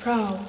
Pro.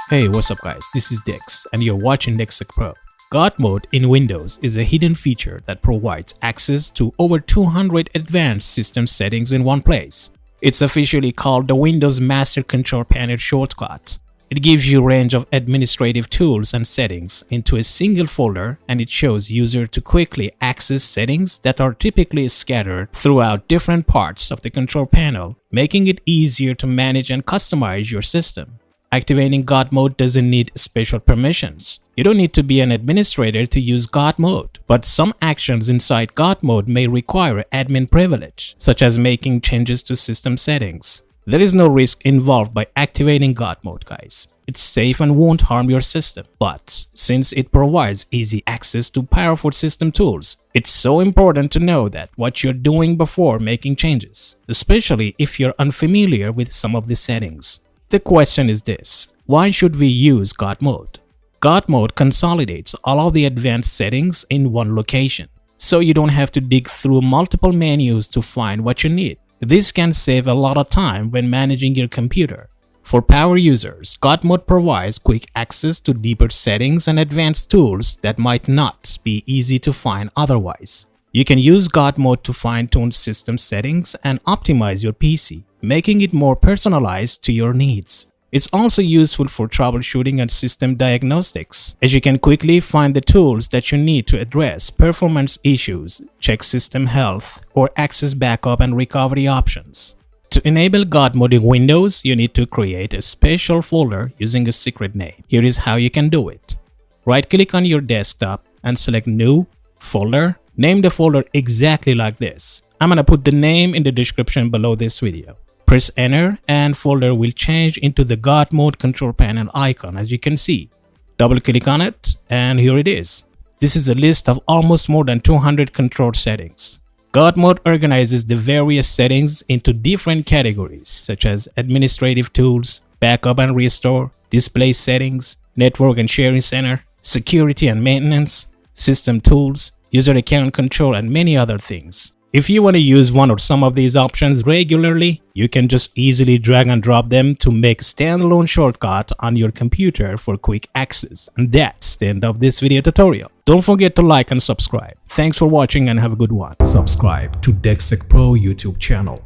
Hey, what's up guys, this is Dex and you're watching DexTech Pro. GodMode in Windows is a hidden feature that provides access to over 200 advanced system settings in one place. It's officially called the Windows Master Control Panel shortcut. It gives you a range of administrative tools and settings into a single folder, and it shows users to quickly access settings that are typically scattered throughout different parts of the control panel, making it easier to manage and customize your system. Activating GodMode doesn't need special permissions. You don't need to be an administrator to use GodMode, but some actions inside GodMode may require admin privilege, such as making changes to system settings. There is no risk involved by activating GodMode, guys. It's safe and won't harm your system, but since it provides easy access to powerful system tools, it's so important to know that what you're doing before making changes, especially if you're unfamiliar with some of the settings. The question is this: why should we use GodMode? GodMode consolidates all of the advanced settings in one location, so you don't have to dig through multiple menus to find what you need. This can save a lot of time when managing your computer. For power users, GodMode provides quick access to deeper settings and advanced tools that might not be easy to find otherwise. You can use GodMode to fine-tune system settings and optimize your PC, making it more personalized to your needs. It's also useful for troubleshooting and system diagnostics, as you can quickly find the tools that you need to address performance issues, check system health, or access backup and recovery options. To enable GodMode in Windows, you need to create a special folder using a secret name. Here is how you can do it. Right-click on your desktop and select New, Folder. Name the folder exactly like this. I'm gonna put the name in the description below this video. Press enter and folder will change into the GodMode control panel icon, as you can see. Double click on it and here it is. This is a list of almost more than 200 control settings. GodMode organizes the various settings into different categories such as administrative tools, backup and restore, display settings, network and sharing center, security and maintenance, system tools, user account control, and many other things. If you want to use one or some of these options regularly, you can just easily drag and drop them to make a standalone shortcut on your computer for quick access. And that's the end of this video tutorial. Don't forget to like and subscribe. Thanks for watching and have a good one. Subscribe to DexTech Pro YouTube channel.